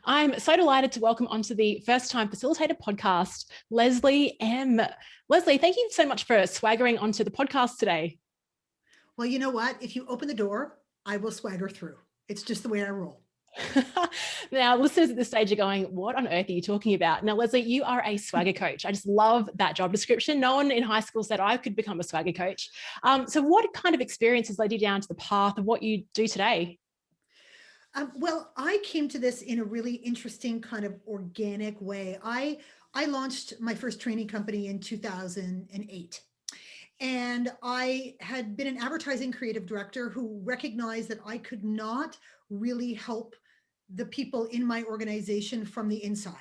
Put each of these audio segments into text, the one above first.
I'm so delighted to welcome onto the First Time Facilitator podcast, Leslie Ehm. Leslie, thank you so much for swaggering onto the podcast today. Well, you know what? If you open the door, I will swagger through. It's just the way I roll. Now, listeners at this stage are going, what on earth are you talking about? Now, Leslie, you are a swagger coach. I just love that job description. No one in high school said I could become a swagger coach. So what kind of experiences led you down to the path of what you do today? Well, I came to this in a really interesting kind of organic way. I launched my first training company in 2008. And I had been an advertising creative director who recognized that I could not really help the people in my organization from the inside.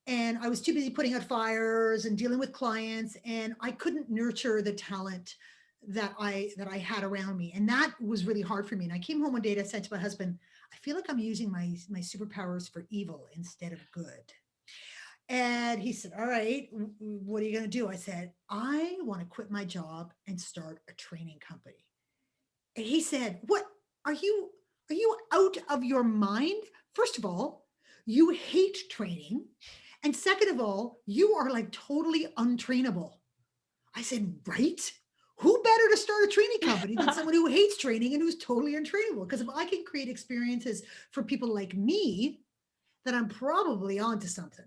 And I was too busy putting out fires and dealing with clients, and I couldn't nurture the talent that I had around me. And that was really hard for me. And I came home one day and I said to my husband, I feel like I'm using my superpowers for evil instead of good. And he said, all right, what are you going to do? I said, I want to quit my job and start a training company. And he said, what are you out of your mind? First of all, you hate training. And second of all, you are like totally untrainable. I said, right? Who better to start a training company than someone who hates training and who's totally untrainable? Because if I can create experiences for people like me, then I'm probably onto something,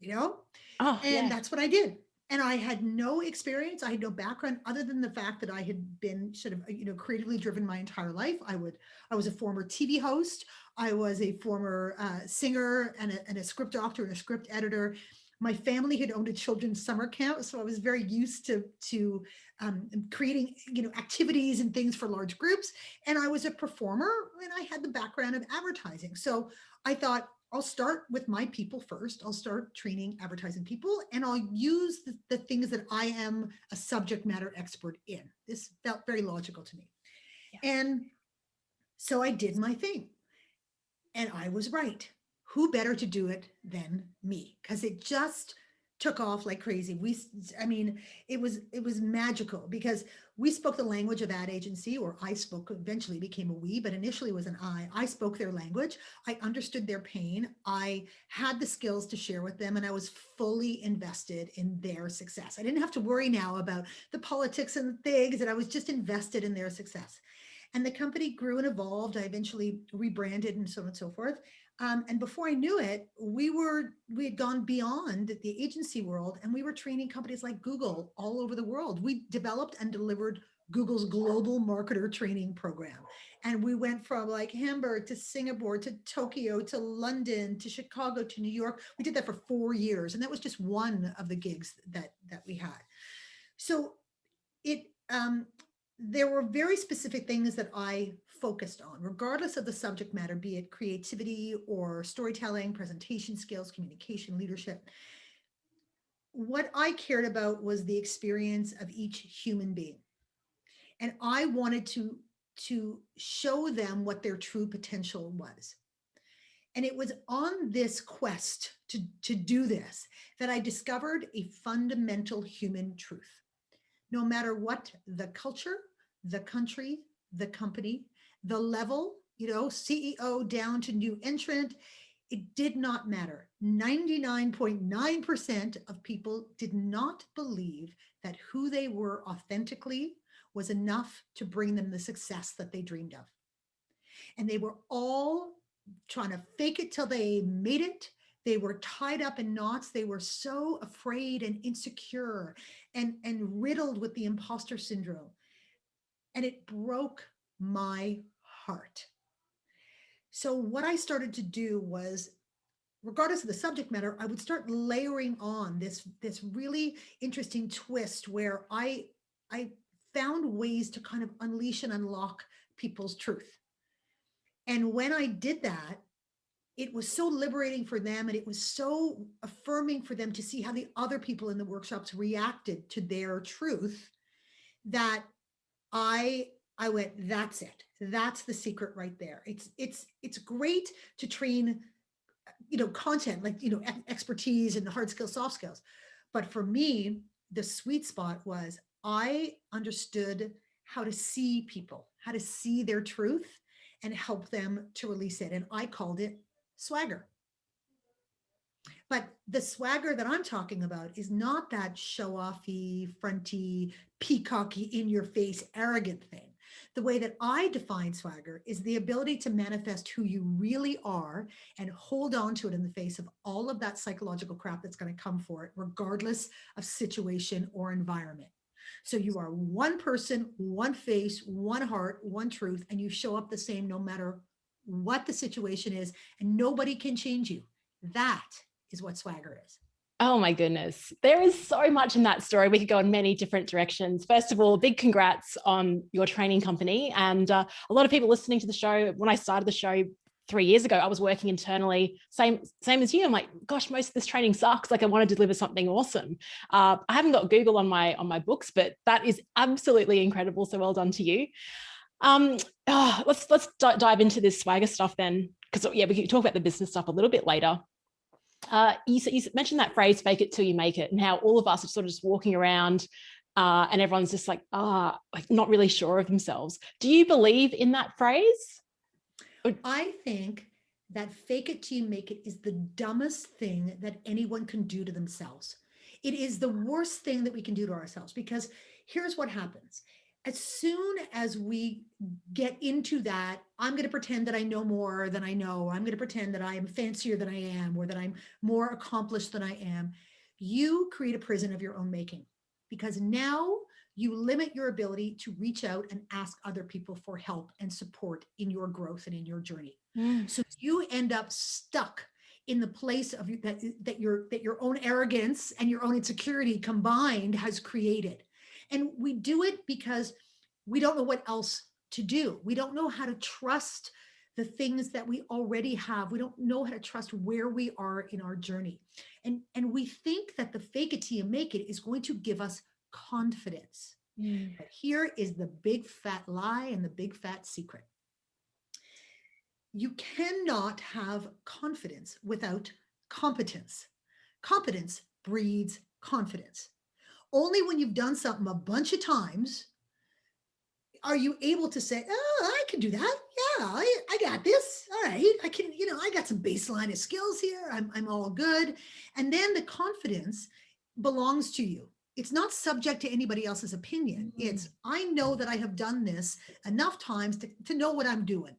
you know? Oh, And yeah. that's what I did. And I had no experience. I had no background other than the fact that I had been sort of, creatively driven my entire life. I was a former TV host. I was a former singer and a script doctor and a script editor. My family had owned a children's summer camp, so I was very used to creating, activities and things for large groups. And I was a performer, and I had the background of advertising. So I thought, I'll start with my people first. I'll start training advertising people, and I'll use the things that I am a subject matter expert in. This felt very logical to me. Yeah. And so I did my thing, and I was right. Who better to do it than me? Because it just took off like crazy. I mean, it was magical because we spoke the language of ad agency, or I spoke, eventually became a we, but initially it was an I. I spoke their language. I understood their pain. I had the skills to share with them, and I was fully invested in their success. I didn't have to worry now about the politics and things, and I was just invested in their success. And the company grew and evolved. I eventually rebranded and so on and so forth. And before I knew it, we had gone beyond the agency world, and we were training companies like Google all over the world. We developed and delivered Google's global marketer training program. And we went from like Hamburg to Singapore to Tokyo to London to Chicago to New York. We did that for 4 years. And that was just one of the gigs that we had. So it there were very specific things that I focused on, regardless of the subject matter, be it creativity or storytelling, presentation skills, communication, leadership. What I cared about was the experience of each human being. And I wanted to show them what their true potential was. And it was on this quest to do this that I discovered a fundamental human truth. No matter what the culture, the country, the company, the level, CEO down to new entrant, it did not matter. 99.9% of people did not believe that who they were authentically was enough to bring them the success that they dreamed of. And they were all trying to fake it till they made it. They were tied up in knots. They were so afraid and insecure and riddled with the imposter syndrome. And it broke my heart. So, what I started to do was, regardless of the subject matter, I would start layering on this really interesting twist where I found ways to kind of unleash and unlock people's truth. And when I did that, it was so liberating for them, and it was so affirming for them to see how the other people in the workshops reacted to their truth, that I went, that's it. That's the secret right there. It's great to train, content like, expertise and hard skills, soft skills. But for me, the sweet spot was I understood how to see people, how to see their truth and help them to release it. And I called it swagger. But the swagger that I'm talking about is not that show-offy, fronty, peacocky, in your face, arrogant thing. The way that I define swagger is the ability to manifest who you really are and hold on to it in the face of all of that psychological crap that's going to come for it, regardless of situation or environment. So you are one person, one face, one heart, one truth, and you show up the same no matter what the situation is, and nobody can change you. That is what swagger is. Oh my goodness. There is so much in that story. We could go in many different directions. First of all, big congrats on your training company. And a lot of people listening to the show, when I started the show 3 years ago, I was working internally, same as you. I'm like, gosh, most of this training sucks. Like, I want to deliver something awesome. I haven't got Google on my books, but that is absolutely incredible. So well done to you. Let's dive into this swagger stuff then, because yeah, we can talk about the business stuff a little bit later. You mentioned that phrase, fake it till you make it, and how all of us are sort of just walking around and everyone's just like not really sure of themselves. Do you believe in that phrase? I think that fake it till you make it is the dumbest thing that anyone can do to themselves. It is the worst thing that we can do to ourselves, because here's what happens. As soon as we get into that, I'm going to pretend that I know more than I know. I'm going to pretend that I am fancier than I am, or that I'm more accomplished than I am. You create a prison of your own making, because now you limit your ability to reach out and ask other people for help and support in your growth and in your journey. So you end up stuck in the place of that your own arrogance and your own insecurity combined has created. And we do it because we don't know what else to do. We don't know how to trust the things that we already have. We don't know how to trust where we are in our journey. And we think that the fake it till you make it is going to give us confidence. But here is the big fat lie and the big fat secret. You cannot have confidence without competence. Competence breeds confidence. Only when you've done something a bunch of times are you able to say, oh, I can do that. Yeah, I got this. All right. I can, I got some baseline of skills here. I'm all good. And then the confidence belongs to you. It's not subject to anybody else's opinion. It's, I know that I have done this enough times to know what I'm doing.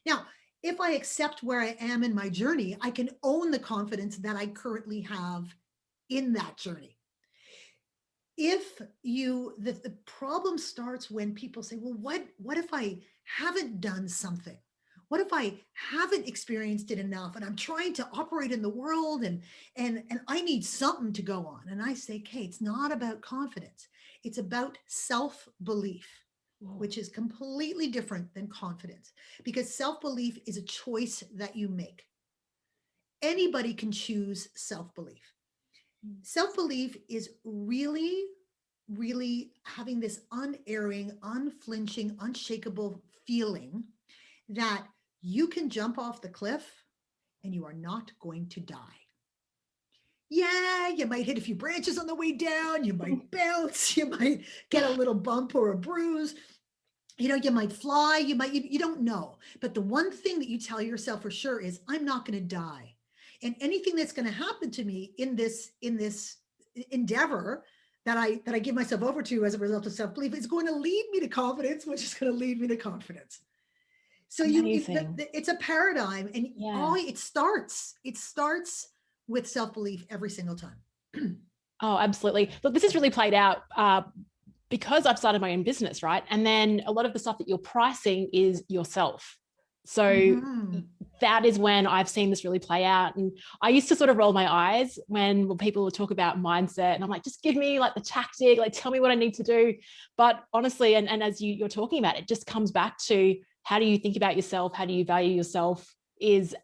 Now, if I accept where I am in my journey, I can own the confidence that I currently have in that journey. If the problem starts when people say, well, what if I haven't done something? What if I haven't experienced it enough and I'm trying to operate in the world and I need something to go on? And I say, okay, it's not about confidence. It's about self-belief, which is completely different than confidence, because self-belief is a choice that you make. Anybody can choose self-belief. Self-belief is really, really having this unerring, unflinching, unshakable feeling that you can jump off the cliff and you are not going to die. Yeah, you might hit a few branches on the way down, you might bounce, you might get a little bump or a bruise, you might fly, you don't know. But the one thing that you tell yourself for sure is, I'm not going to die. And anything that's going to happen to me in this endeavor that I give myself over to as a result of self-belief is going to lead me to confidence, which is going to lead me to confidence. So it's a paradigm, and it starts with self-belief every single time. Oh, absolutely. Look, this has really played out because I've started my own business, right? And then a lot of the stuff that you're pricing is yourself. So that is when I've seen this really play out. And I used to sort of roll my eyes when people would talk about mindset, and I'm like, just give me like the tactic, like tell me what I need to do. But honestly, and as you're talking about, it just comes back to, how do you think about yourself? How do you value yourself?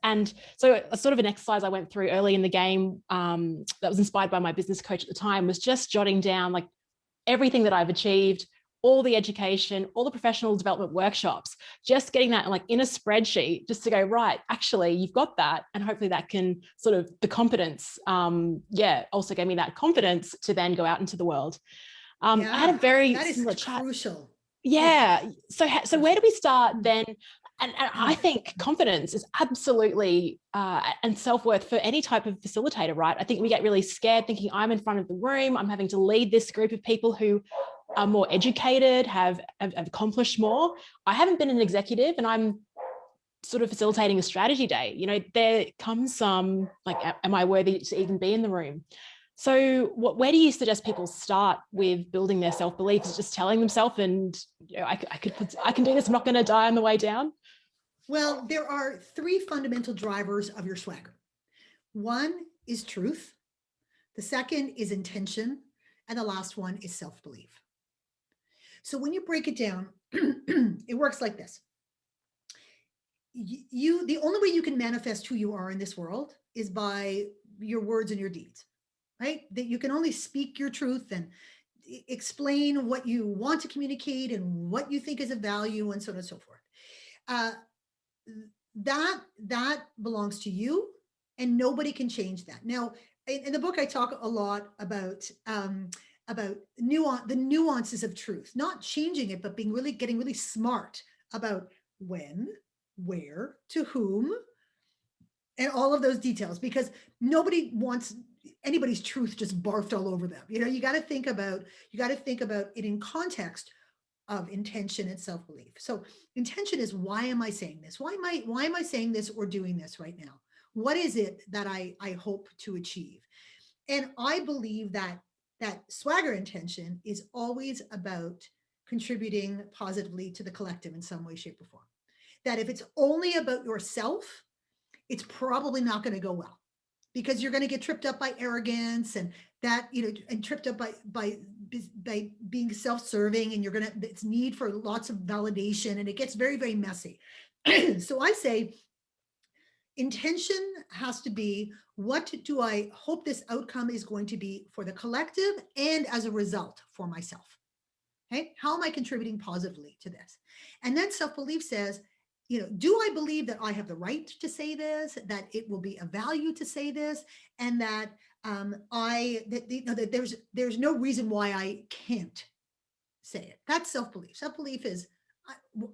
And so a sort of an exercise I went through early in the game that was inspired by my business coach at the time was just jotting down like everything that I've achieved, all the education, all the professional development workshops, just getting that like in a spreadsheet, just to go, right, actually you've got that. And hopefully that can sort of the confidence, also gave me that confidence to then go out into the world. I had a very similar chat. Crucial. Yeah. So where do we start then? And I think confidence is absolutely, and self-worth for any type of facilitator, right? I think we get really scared thinking I'm in front of the room, I'm having to lead this group of people who are more educated, have accomplished more. I haven't been an executive and I'm sort of facilitating a strategy day. You know, there comes some like, am I worthy to even be in the room? So where do you suggest people start with building their self-belief? Is it just telling themselves, and you know, I can do this, I'm not going to die on the way down? Well, there are three fundamental drivers of your swagger. One is truth. The second is intention. And the last one is self-belief. So when you break it down, it works like this. The only way you can manifest who you are in this world is by your words and your deeds, right? That you can only speak your truth and explain what you want to communicate and what you think is of value and so on and so forth. Uh, that belongs to you, and nobody can change that. Now, in the book, I talk a lot about the nuances of truth, not changing it, but getting really smart about when, where, to whom, and all of those details, because nobody wants anybody's truth just barfed all over them. You know, you got to think about it in context of intention and self-belief. So intention is, why am I saying this? Why am I saying this or doing this right now? What is it that I hope to achieve? And I believe that swagger intention is always about contributing positively to the collective in some way, shape, or form. That if it's only about yourself, it's probably not going to go well, because you're going to get tripped up by arrogance and that, you know, and tripped up by being self-serving, and it's need for lots of validation, and it gets very, very messy. So I say intention has to be, what do I hope this outcome is going to be for the collective, and as a result for myself? Okay, how am I contributing positively to this? And then self-belief says, you know, do I believe that I have the right to say this, that it will be a value to say this, and that that there's no reason why I can't say it? That's self-belief. Self-belief is,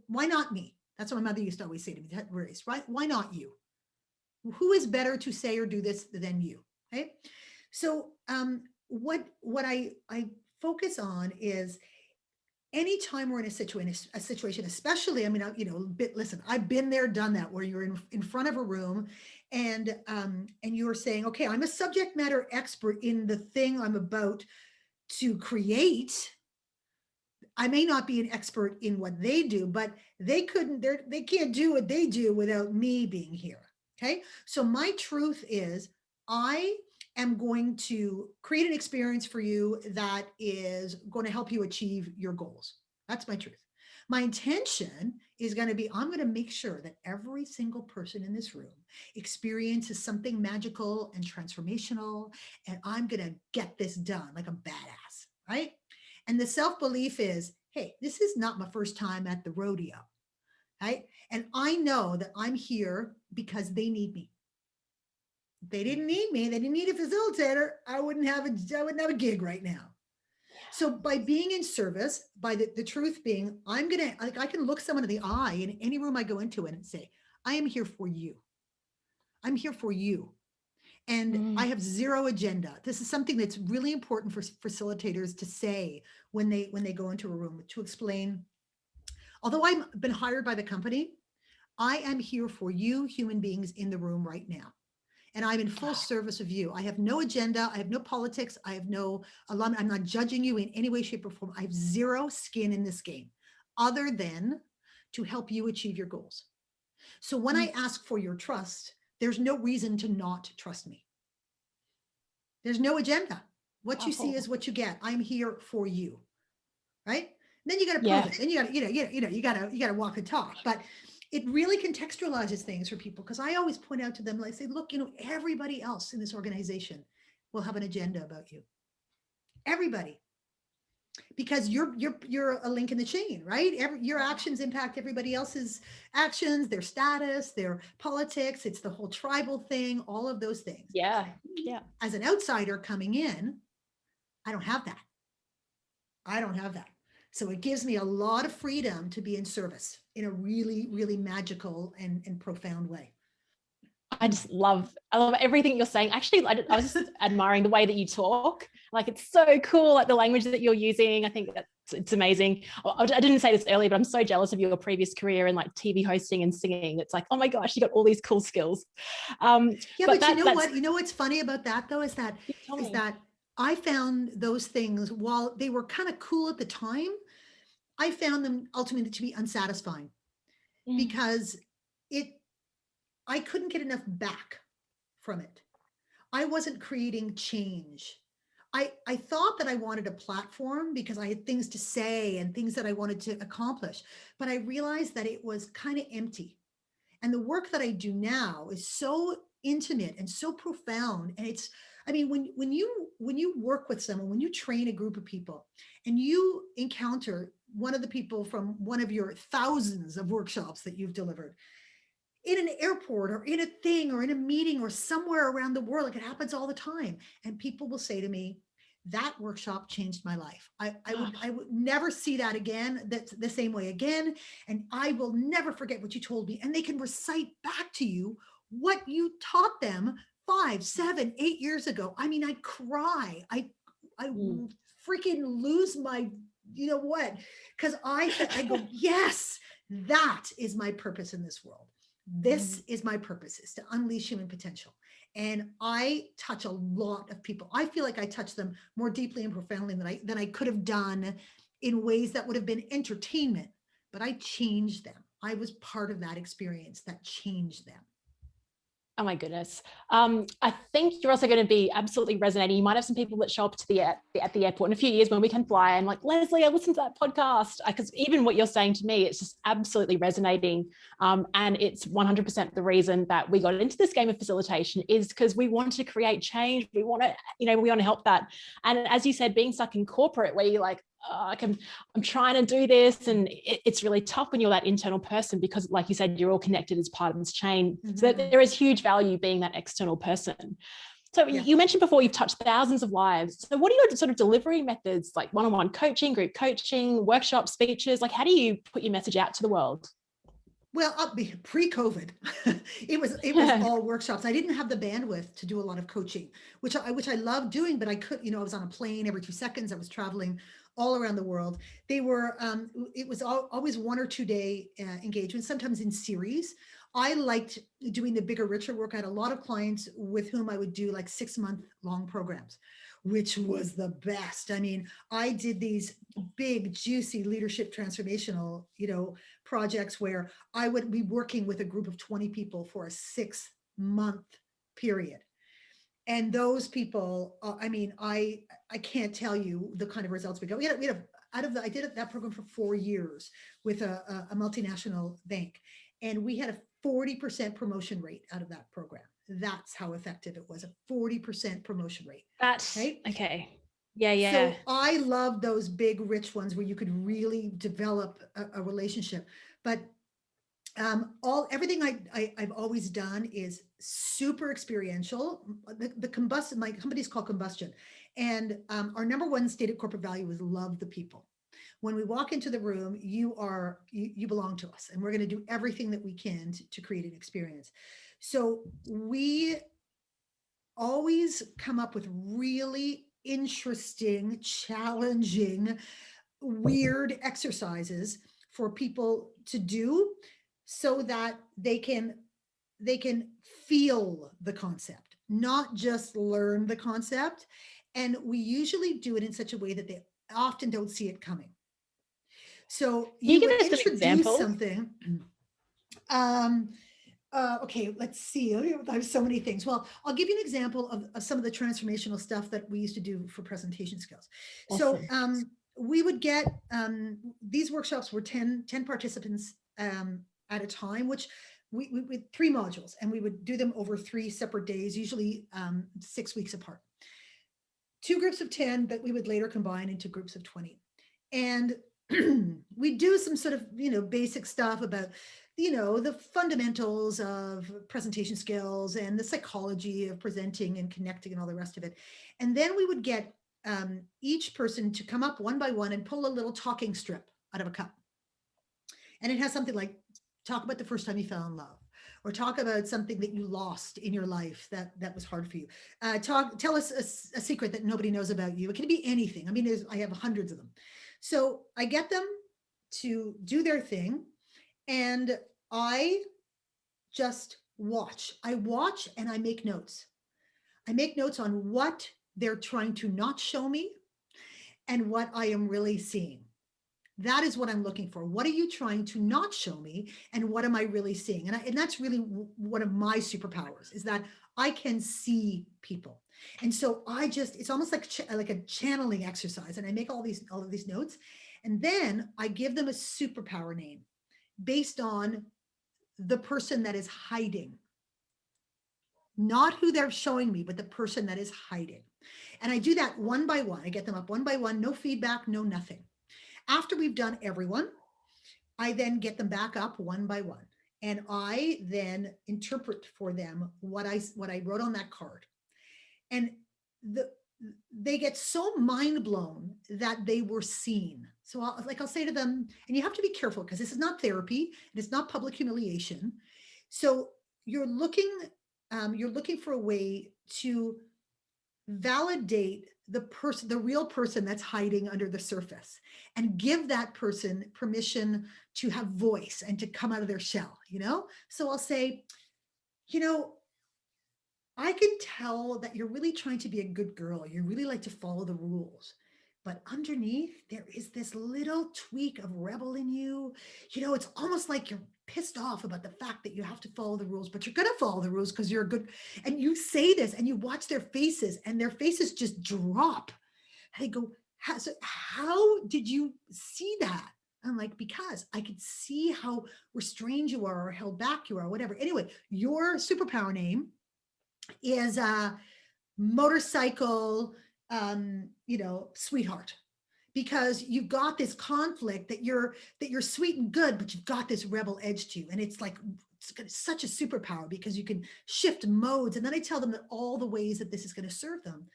why not me? That's what my mother used to always say to me, right? Why not you? Who is better to say or do this than you? Okay. So what I focus on is, anytime we're in a situation, especially, I mean, you know, listen, I've been there, done that, where you're in front of a room and you're saying, okay, I'm a subject matter expert in the thing I'm about to create. I may not be an expert in what they do, but they can't do what they do without me being here. Okay. So my truth is, I am going to create an experience for you that is going to help you achieve your goals. That's my truth. My intention is going to be, I'm going to make sure that every single person in this room experiences something magical and transformational, and I'm going to get this done like a badass, right? And the self-belief is, hey, this is not my first time at the rodeo, right? And I know that I'm here because they need me. If they didn't need me, they didn't need a facilitator, I wouldn't have a gig right now. So by being in service, by the truth being, I can look someone in the eye in any room I go into and say, I am here for you. I'm here for you. And I have zero agenda. This is something that's really important for facilitators to say when they go into a room, to explain, although I've been hired by the company, I am here for you, human beings in the room right now. And I'm in full service of you. I have no agenda. I have no politics. I have no alum. I'm not judging you in any way, shape, or form. I have zero skin in this game other than to help you achieve your goals. So when I ask for your trust, there's no reason to not trust me. There's no agenda. What you see is what you get. I'm here for you, right? And then you got to prove it. Then you got to walk the talk. But it really contextualizes things for people, because I always point out to them, like, say, look, you know, everybody else in this organization will have an agenda about you. Everybody. Because you're a link in the chain, right? Your actions impact everybody else's actions, their status, their politics. It's the whole tribal thing, all of those things. Yeah. As an outsider coming in, I don't have that. So it gives me a lot of freedom to be in service. in a really, really magical and profound way. I love everything you're saying. Actually, I was just admiring the way that you talk. Like, it's so cool, like the language that you're using. I think it's amazing. I didn't say this earlier, but I'm so jealous of your previous career in like TV hosting and singing. It's like, oh my gosh, you got all these cool skills. Yeah, But but you know that's, what? You know what's funny about that though tell is me. that I found those things, while they were kind of cool at the time, I found them ultimately to be unsatisfying Mm. because it I couldn't get enough back from it. I wasn't creating change. I thought that I wanted a platform because I had things to say and things that I wanted to accomplish, but I realized that it was kind of empty. And the work that I do now is so intimate and so profound. And it's, I mean, when you work with someone, when you train a group of people and you encounter one of the people from one of your thousands of workshops that you've delivered, in an airport or in a thing or in a meeting or somewhere around the world, like it happens all the time, and people will say to me, that workshop changed my life. I would never see that again, that's the same way again, and I will never forget what you told me. And they can recite back to you what you taught them 5, 7, 8 years ago. I mean, I cry. I Mm. freaking lose my, you know what, because I go, yes, that is my purpose in this world. This Mm. is my purpose, is to unleash human potential. And I touch a lot of people. I feel like I touch them more deeply and profoundly than I could have done in ways that would have been entertainment, but I changed them. I was part of that experience that changed them. Oh my goodness. I think you're also going to be absolutely resonating. You might have some people that show up to at the airport in a few years when we can fly and like, Leslie, I listened to that podcast. Because even what you're saying to me, it's just absolutely resonating. And it's 100% the reason that we got into this game of facilitation is because we want to create change. We want to, we want to help that. And as you said, being stuck in corporate where you're like, oh, I'm trying to do this. And it's really tough when you're that internal person because, like you said, you're all connected as part of this chain. So that Mhm. there is huge value being that external person. So Yeah. you mentioned before you've touched thousands of lives. So what are your sort of delivery methods, like one-on-one coaching, group coaching, workshops, speeches? Like, how do you put your message out to the world? Well, pre-COVID, it was all workshops. I didn't have the bandwidth to do a lot of coaching, which I love doing, but I could, I was on a plane every 2 seconds. I was traveling all around the world. They were, it was always 1 or 2 day engagements, sometimes in series. I liked doing the bigger, richer work. I had a lot of clients with whom I would do like 6 month long programs, which was the best. I mean, I did these big, juicy leadership transformational, projects where I would be working with a group of 20 people for a 6 month period. And those people, I mean, I can't tell you the kind of results we got. We had out of the, I did that program for 4 years with a multinational bank, and we had a 40% promotion rate out of that program. That's how effective it was, a 40% promotion rate. That's Okay. okay. Yeah, yeah. So I love those big, rich ones where you could really develop a relationship. But all everything I've always done is super experiential. The combustion, my company's called Combustion, and our number one stated corporate value is love the people. When we walk into the room, you belong to us, and we're going to do everything that we can to create an experience. So we always come up with really interesting, challenging, weird exercises for people to do so that they can feel the concept, not just learn the concept. And we usually do it in such a way that they often don't see it coming. So Can you you give would us some introduce examples? something. um, okay, let's see. I have so many things. Well, I'll give you an example of some of the transformational stuff that we used to do for presentation skills. So Awesome. we would get, these workshops were 10 participants at a time, which we with 3 modules, and we would do them over 3 separate days, usually 6 weeks apart. 2 groups of 10 that we would later combine into groups of 20. And we do some sort of, basic stuff about, the fundamentals of presentation skills and the psychology of presenting and connecting and all the rest of it. And then we would get each person to come up one by one and pull a little talking strip out of a cup. And it has something like, talk about the first time you fell in love, or talk about something that you lost in your life that was hard for you. Tell us a secret that nobody knows about you. It can be anything. I mean, I have hundreds of them. So I get them to do their thing, and I just watch. I watch and I make notes. I make notes on what they're trying to not show me and what I am really seeing. That is what I'm looking for. What are you trying to not show me? And what am I really seeing? And that's really one of my superpowers, is that I can see people. And so it's almost like a channeling exercise. And I make all of these notes. And then I give them a superpower name based on the person that is hiding, not who they're showing me, but the person that is hiding. And I do that one by one. I get them up one by one, no feedback, no nothing. After we've done everyone, I then get them back up one by one. And I then interpret for them what I wrote on that card. And they get so mind blown that they were seen. So I'll say to them, and you have to be careful because this is not therapy and it's not public humiliation. So you're looking for a way to validate the real person that's hiding under the surface, and give that person permission to have voice and to come out of their shell, So I'll say, I can tell that you're really trying to be a good girl. You really like to follow the rules. But underneath, there is this little tweak of rebel in you. It's almost like you're pissed off about the fact that you have to follow the rules, but you're going to follow the rules because you're good. And you say this and you watch their faces, and their faces just drop. And they go, how did you see that? I'm like, because I could see how restrained you are or held back you are, or whatever. Anyway, your superpower name is a motorcycle, sweetheart, because you've got this conflict that you're sweet and good, but you've got this rebel edge to you. And it's like, it's such a superpower because you can shift modes. And then I tell them that all the ways that this is going to serve them.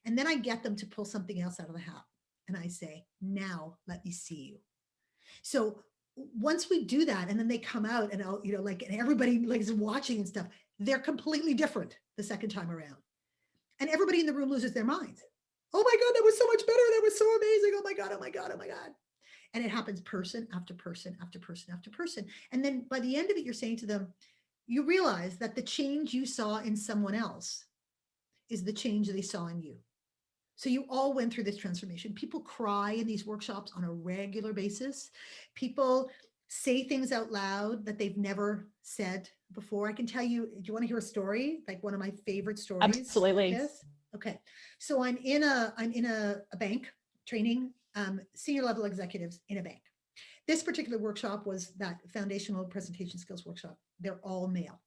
And then I get them to pull something else out of the hat. And I say, now let me see you. So once we do that, and then they come out, and I'll, and everybody is watching and stuff, they're completely different the second time around. And everybody in the room loses their minds. Oh my God, that was so much better. That was so amazing. Oh my God, oh my God, oh my God. And it happens person after person after person after person. And then by the end of it, you're saying to them, you realize that the change you saw in someone else is the change they saw in you. So you all went through this transformation. People cry in these workshops on a regular basis. People say things out loud that they've never said before. I can tell you, do you want to hear a story? Like one of my favorite stories? Absolutely. Yes. Okay. So I'm in a bank training senior level executives in a bank. This particular workshop was that foundational presentation skills workshop. They're all male.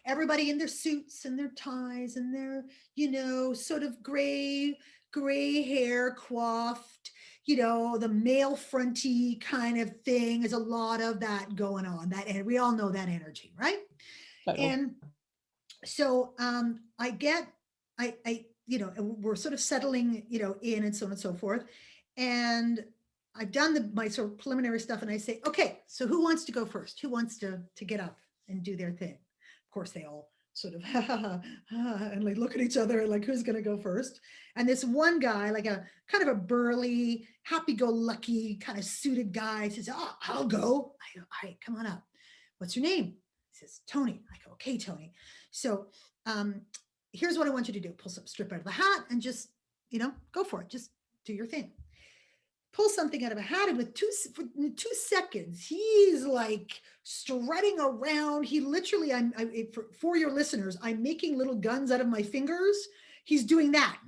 Everybody in their suits and their ties and their, sort of gray hair coiffed, the male frontie kind of thing. There's a lot of that going on. And we all know that energy, right? Totally. And so we're sort of settling, in, and so on and so forth. And I've done my sort of preliminary stuff, and I say, okay, so who wants to go first? Who wants to get up and do their thing? Of course, they all sort of and like look at each other and like, who's going to go first? And this one guy, like a kind of a burly, happy-go-lucky kind of suited guy, says, oh, I'll go. I go, all right, come on up. What's your name? He says, Tony. I go, okay, Tony. So here's what I want you to do. Pull some strip out of the hat and just, go for it. Just do your thing. Pull something out of a hat, and with 2 seconds, he's like strutting around. He literally, for your listeners, I'm making little guns out of my fingers. He's doing that,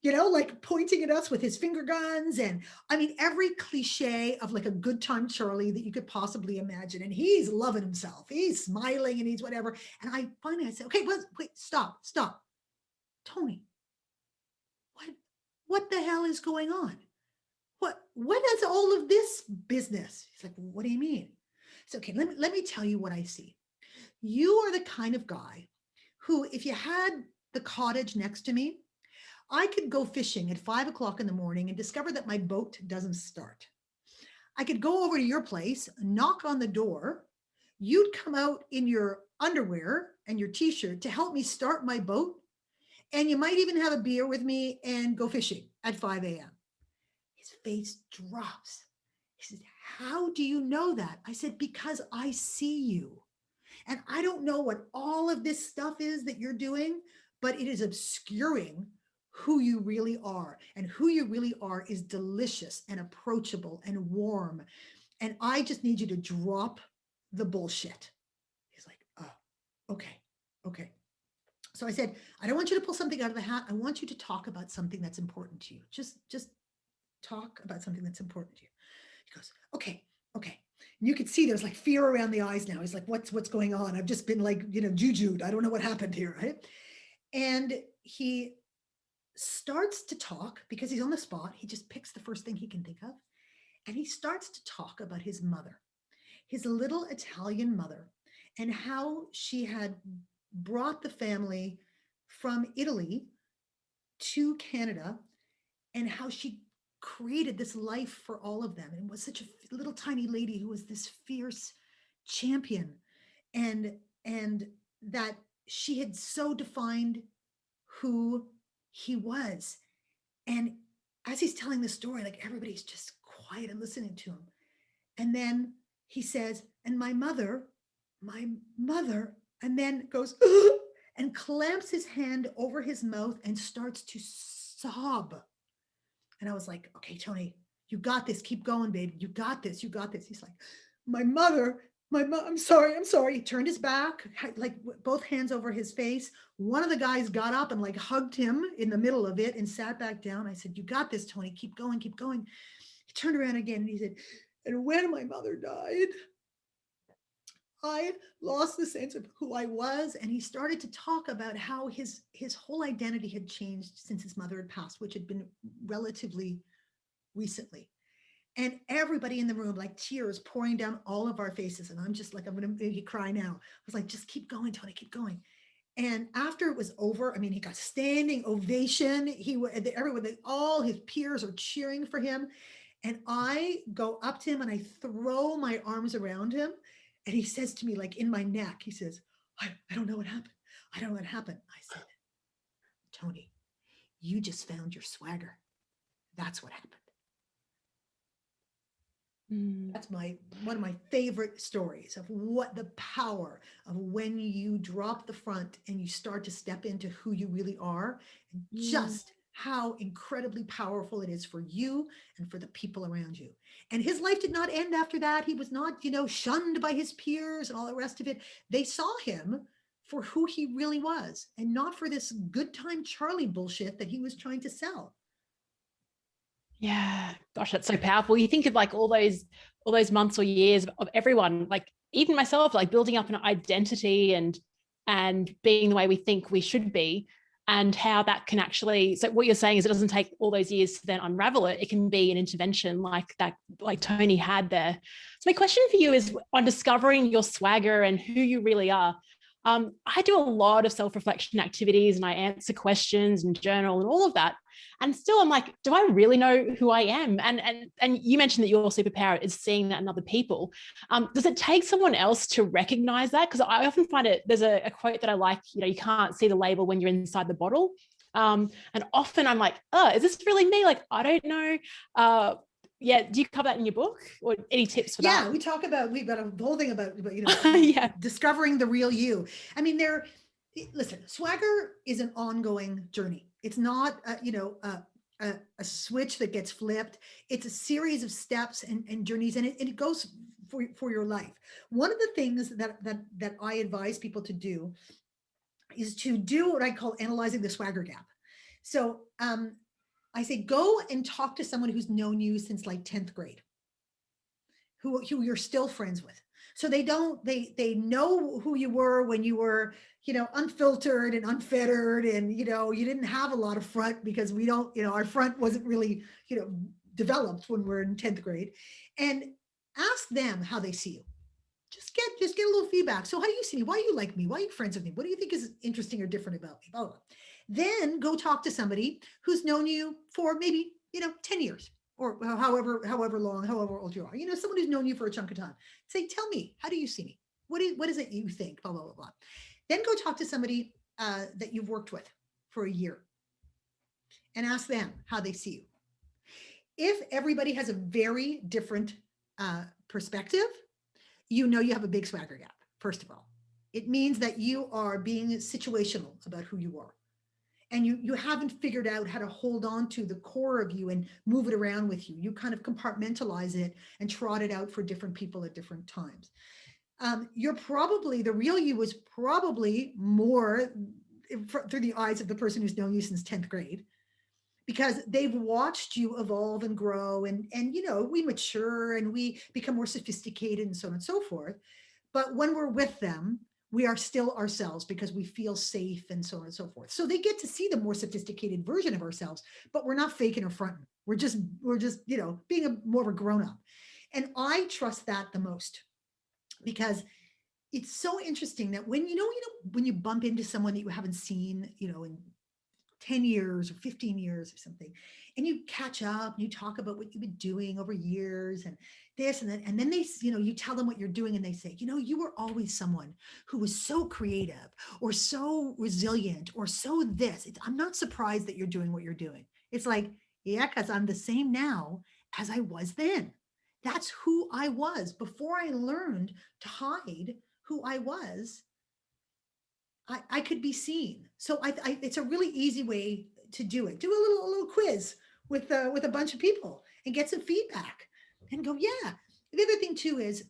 like pointing at us with his finger guns. And I mean, every cliche of like a good time Charlie that you could possibly imagine. And he's loving himself. He's smiling and he's whatever. And I said, okay, wait, stop. Tony, what the hell is going on? What is all of this business? He's like, what do you mean? So, okay, let me tell you what I see. You are the kind of guy who, if you had the cottage next to me, I could go fishing at 5 o'clock in the morning and discover that my boat doesn't start. I could go over to your place, knock on the door. You'd come out in your underwear and your t-shirt to help me start my boat. And you might even have a beer with me and go fishing at 5 a.m. His face drops. He says, how do you know that? I said, because I see you. And I don't know what all of this stuff is that you're doing, but it is obscuring who you really are. And who you really are is delicious and approachable and warm. And I just need you to drop the bullshit. He's like, oh, okay, okay. So I said, I don't want you to pull something out of the hat. I want you to talk about something that's important to you. Just talk about something that's important to you. He goes, okay, okay. And you could see there's like fear around the eyes now. He's like, what's going on? I've just been like, jujued. I don't know what happened here, right? And he starts to talk because he's on the spot. He just picks the first thing he can think of. And he starts to talk about his mother, his little Italian mother, and how she had brought the family from Italy to Canada, and how she created this life for all of them, and was such a little tiny lady who was this fierce champion, and that she had so defined who he was. And as he's telling the story, like everybody's just quiet and listening to him. And then he says, and my mother, and then goes and clamps his hand over his mouth and starts to sob. And I was like, okay, Tony, you got this. Keep going, baby. You got this. You got this. He's like, my mother, I'm sorry. He turned his back, like both hands over his face. One of the guys got up and like hugged him in the middle of it and sat back down. I said, you got this, Tony. Keep going, keep going. He turned around again and he said, and when my mother died, I lost the sense of who I was. And he started to talk about how his whole identity had changed since his mother had passed, which had been relatively recently. And everybody in the room, like tears pouring down all of our faces. And I'm just like, I'm going to cry now. I was like, just keep going, Tony, keep going. And after it was over, I mean, he got standing ovation. Everyone, all his peers are cheering for him. And I go up to him and I throw my arms around him. And he says to me, like in my neck, he says, I don't know what happened. I don't know what happened. I said, Tony, you just found your swagger. That's what happened. That's one of my favorite stories of what the power of when you drop the front and you start to step into who you really are, and just how incredibly powerful it is for you and for the people around you. And his life did not end after that. He was not, shunned by his peers and all the rest of it. They saw him for who he really was, and not for this good time Charlie bullshit that he was trying to sell. Yeah, gosh, that's so powerful. You think of like all those months or years of everyone, like even myself, like building up an identity and being the way we think we should be, and how that can actually, so what you're saying is it doesn't take all those years to then unravel it. It can be an intervention like that, like Tony had there. So my question for you is on discovering your swagger and who you really are. I do a lot of self-reflection activities and I answer questions and journal and all of that. And still I'm like, do I really know who I am? And you mentioned that your superpower is seeing that in other people. Does it take someone else to recognize that? Because I often find there's a quote that I like, you can't see the label when you're inside the bottle. And often I'm like, oh, is this really me? Like, I don't know. Yeah, do you cover that in your book, or any tips for that? Yeah, we've got a whole thing about yeah. discovering the real you. I mean, listen, swagger is an ongoing journey. It's not a switch that gets flipped. It's a series of steps and journeys, and it goes for your life. One of the things that I advise people to do is to do what I call analyzing the swagger gap. So I say, go and talk to someone who's known you since like 10th grade, who you're still friends with. So they know who you were when you were, unfiltered and unfettered, and, you didn't have a lot of front, because we don't, our front wasn't really, developed when we're in 10th grade. And ask them how they see you. Just get a little feedback. So how do you see me? Why do you like me? Why are you friends with me? What do you think is interesting or different about me? Then go talk to somebody who's known you for maybe, 10 years. or however long, however old you are, someone who's known you for a chunk of time. Say, tell me, how do you see me? What is it you think? Blah, blah, blah, blah. Then go talk to somebody that you've worked with for a year and ask them how they see you. If everybody has a very different perspective, you have a big swagger gap, first of all. It means that you are being situational about who you are. And you haven't figured out how to hold on to the core of you and move it around with you. You kind of compartmentalize it and trot it out for different people at different times. You're probably, the real you is probably more through the eyes of the person who's known you since 10th grade, because they've watched you evolve and grow, and we mature and we become more sophisticated and so on and so forth. But when we're with them, we are still ourselves because we feel safe and so on and so forth. So they get to see the more sophisticated version of ourselves, but we're not faking or fronting. We're just being more of a grown up. And I trust that the most, because it's so interesting that when when you bump into someone that you haven't seen, in 10 years or 15 years or something, and you catch up and you talk about what you've been doing over years and this and that, and then they, you tell them what you're doing and they say, you were always someone who was so creative or so resilient or so this. I'm not surprised that you're doing what you're doing. It's like, yeah, because I'm the same now as I was then. That's who I was before I learned to hide who I was. I could be seen. So it's a really easy way to do it. Do a little quiz with a bunch of people and get some feedback and go, yeah. The other thing too is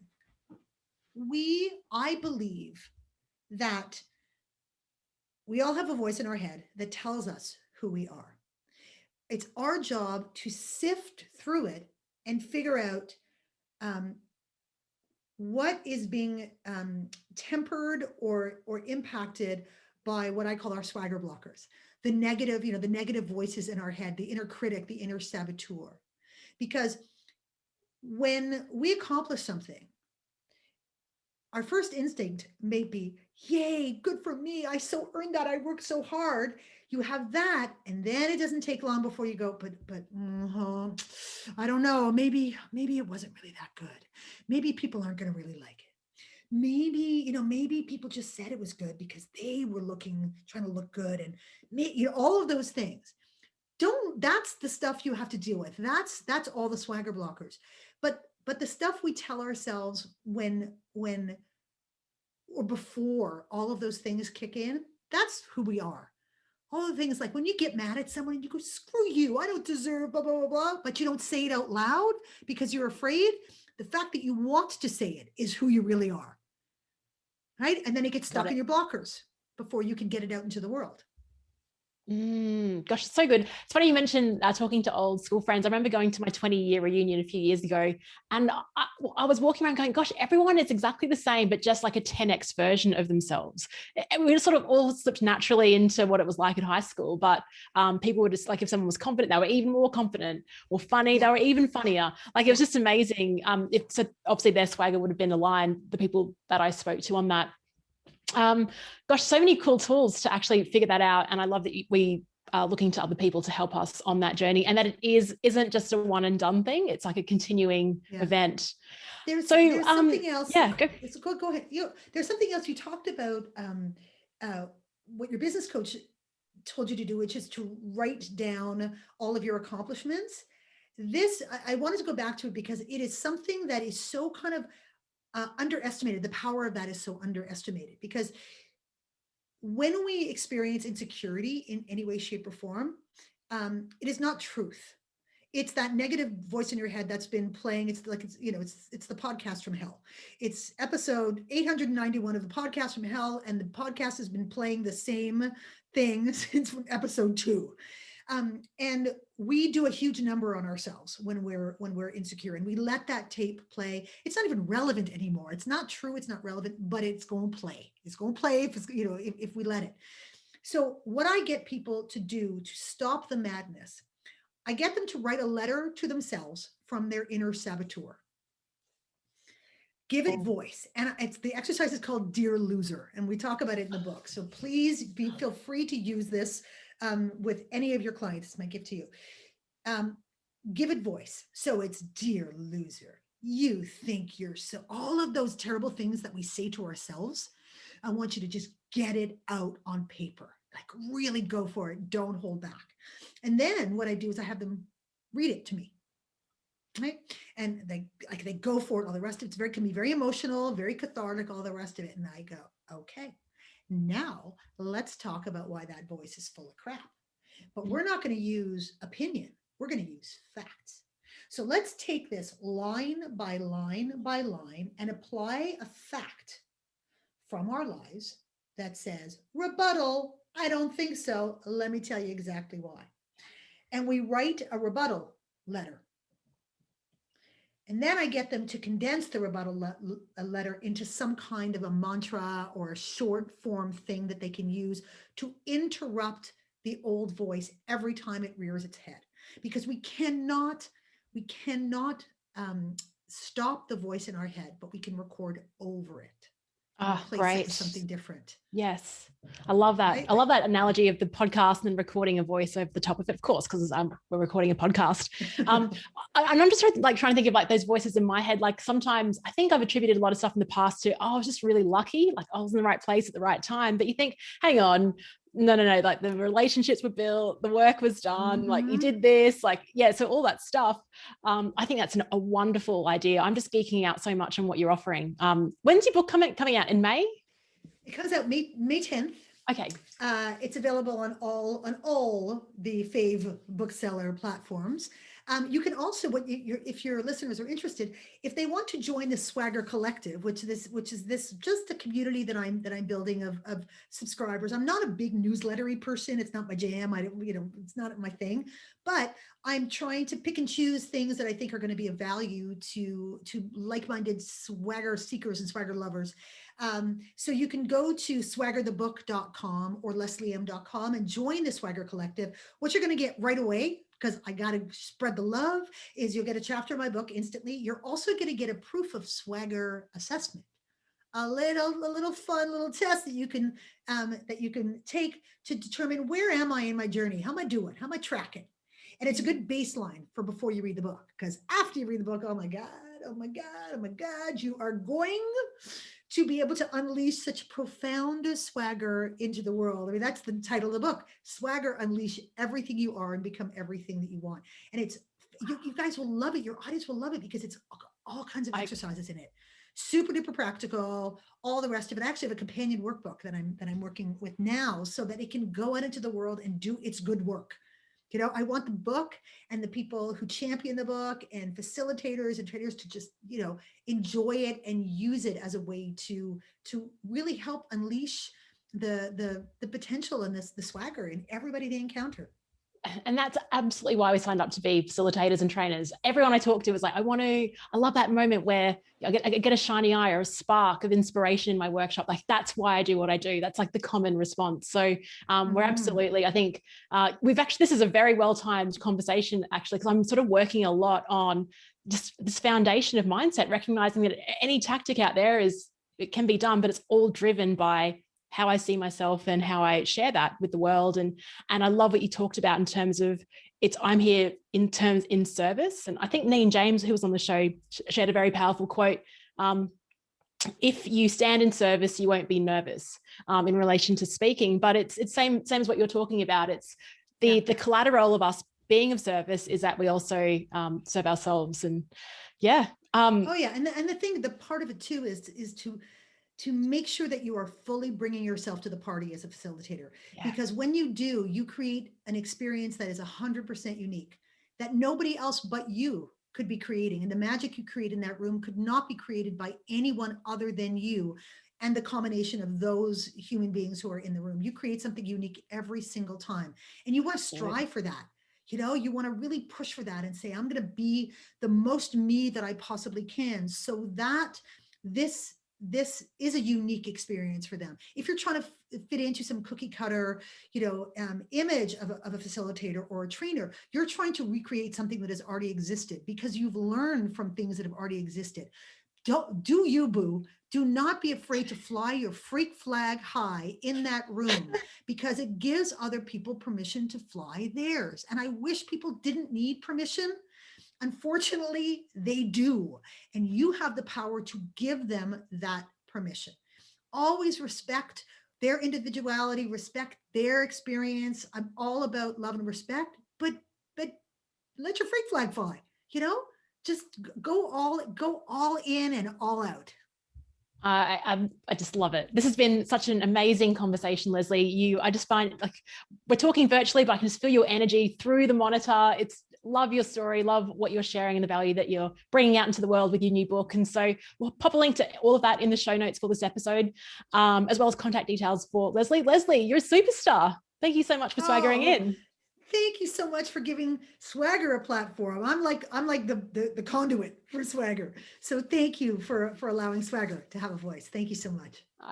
I believe that we all have a voice in our head that tells us who we are. It's our job to sift through it and figure out what is being tempered or impacted by what I call our swagger blockers, the negative voices in our head, the inner critic, the inner saboteur. Because when we accomplish something, our first instinct may be, yay, good for me. I so earned that. I worked so hard. You have that. And then it doesn't take long before you go, but I don't know. Maybe it wasn't really that good. Maybe people aren't going to really like it. Maybe people just said it was good because they were trying to look good, and all of those things. That's the stuff you have to deal with. That's all the swagger blockers. But the stuff we tell ourselves when or before all of those things kick in, that's who we are. All the things like when you get mad at someone and you go, screw you, I don't deserve blah, blah, blah, blah, but you don't say it out loud because you're afraid. The fact that you want to say it is who you really are. Right? And then it gets stuck in your blockers before you can get it out into the world. Gosh, it's so good. It's funny you mentioned talking to old school friends. I remember going to my 20-year reunion a few years ago, and I was walking around going, gosh, everyone is exactly the same, but just like a 10x version of themselves. We just sort of all slipped naturally into what it was like at high school, but people were just like, if someone was confident, they were even more confident, or funny, they were even funnier. Like, it was just amazing. So obviously their swagger would have been aligned, the people that I spoke to on that. Gosh, so many cool tools to actually figure that out. And I love that we are looking to other people to help us on that journey, and that it isn't just a one and done thing. It's like a continuing event. There's something else. Yeah, go ahead. There's something else you talked about, what your business coach told you to do, which is to write down all of your accomplishments. I wanted to go back to it because it is something that is so kind of underestimated. The power of that is so underestimated, because when we experience insecurity in any way, shape, or form, it is not truth. It's that negative voice in your head that's been playing. It's like, it's the podcast from hell. It's episode 891 of the podcast from hell, and the podcast has been playing the same thing since episode 2. And we do a huge number on ourselves when we're insecure, and we let that tape play. It's not even relevant anymore. It's not true. It's not relevant, but it's going to play. It's going to play if we let it. So what I get people to do to stop the madness, I get them to write a letter to themselves from their inner saboteur. Give it voice. And the exercise is called Dear Loser, and we talk about it in the book. So please feel free to use this with any of your clients. It's my gift to you. give it voice. So it's dear loser. You think you're so, all of those terrible things that we say to ourselves. I want you to just get it out on paper. Like really go for it. Don't hold back. And then what I do is I have them read it to me. Right. And they go for it. All the rest of it's very, can be very emotional, very cathartic, all the rest of it. And I go, okay, now let's talk about why that voice is full of crap. But we're not going to use opinion. We're going to use facts. So let's take this line by line by line and apply a fact from our lives that says, rebuttal, I don't think so. Let me tell you exactly why. And we write a rebuttal letter. And then I get them to condense the rebuttal letter into some kind of a mantra or a short form thing that they can use to interrupt the old voice every time it rears its head. Because we cannot stop the voice in our head, but we can record over it. Ah, Replace it with something different. Yes. I love that. I love that analogy of the podcast and then recording a voice over the top of it, of course, because we're recording a podcast. And I'm just like trying to think of like those voices in my head. Like sometimes I think I've attributed a lot of stuff in the past to, oh, I was just really lucky. Like I was in the right place at the right time. But you think, hang on, no, like the relationships were built, the work was done, like you did this, like, yeah. So all that stuff, I think that's a wonderful idea. I'm just geeking out so much on what you're offering. When's your book coming out? In May? It comes out May 10th. Okay. It's available on all the fave bookseller platforms. You can also, if your listeners are interested, if they want to join the Swagger Collective, which is just a community that I'm building of subscribers. I'm not a big newslettery person. It's not my jam. It's not my thing. But I'm trying to pick and choose things that I think are going to be of value to like-minded swagger seekers and swagger lovers. So you can go to swaggerthebook.com or leslieehm.com and join the Swagger Collective. What you're going to get right away, because I got to spread the love, is you'll get a chapter of my book instantly. You're also going to get a proof of swagger assessment, a little fun little test that you can take to determine where am I in my journey? How am I doing? How am I tracking? And it's a good baseline for before you read the book, because after you read the book, oh my God, you are going to be able to unleash such profound swagger into the world. I mean, that's the title of the book, Swagger, Unleash Everything You Are and Become Everything That You Want. And it's, you guys will love it. Your audience will love it because it's all kinds of exercises in it. Super duper practical, all the rest of it. I actually have a companion workbook that I'm working with now so that it can go out into the world and do its good work. I want the book and the people who champion the book and facilitators and trainers to just, enjoy it and use it as a way to really help unleash the potential and the swagger in everybody they encounter. And that's absolutely why we signed up to be facilitators and trainers. Everyone I talk to is like, I love that moment where I get a shiny eye or a spark of inspiration in my workshop. Like that's why I do what I do. That's like the common response. So we're absolutely, I think this is a very well-timed conversation actually, because I'm sort of working a lot on just this foundation of mindset, recognizing that any tactic out there it can be done, but it's all driven by how I see myself and how I share that with the world. And I love what you talked about in terms of I'm here in service. And I think Leanne James, who was on the show, shared a very powerful quote. If you stand in service, you won't be nervous in relation to speaking, but it's same as what you're talking about. It's the collateral of us being of service is that we also serve ourselves. And yeah. And the part of it too is to make sure that you are fully bringing yourself to the party as a facilitator. Because when you do, you create an experience that is 100% unique, that nobody else but you could be creating. And the magic you create in that room could not be created by anyone other than you and the combination of those human beings who are in the room. You create something unique every single time. And you want to strive for that. You want to really push for that and say, I'm going to be the most me that I possibly can, so that this is a unique experience for them. If you're trying to fit into some cookie cutter, image of a facilitator or a trainer, you're trying to recreate something that has already existed because you've learned from things that have already existed. Do you, boo. Do not be afraid to fly your freak flag high in that room because it gives other people permission to fly theirs. And I wish people didn't need permission. Unfortunately, they do. And you have the power to give them that permission. Always respect their individuality, respect their experience. I'm all about love and respect, but let your freak flag fly, you know? Just go all in and all out. I just love it. This has been such an amazing conversation, Leslie. I just find like we're talking virtually, but I can just feel your energy through the monitor. It's love your story, love what you're sharing and the value that you're bringing out into the world with your new book. And so we'll pop a link to all of that in the show notes for this episode, as well as contact details for Leslie. Leslie, you're a superstar. Thank you so much for swaggering Oh, in. thank you so much for giving Swagger a platform. I'm like the conduit for Swagger. So thank you for allowing Swagger to have a voice. Thank you so much.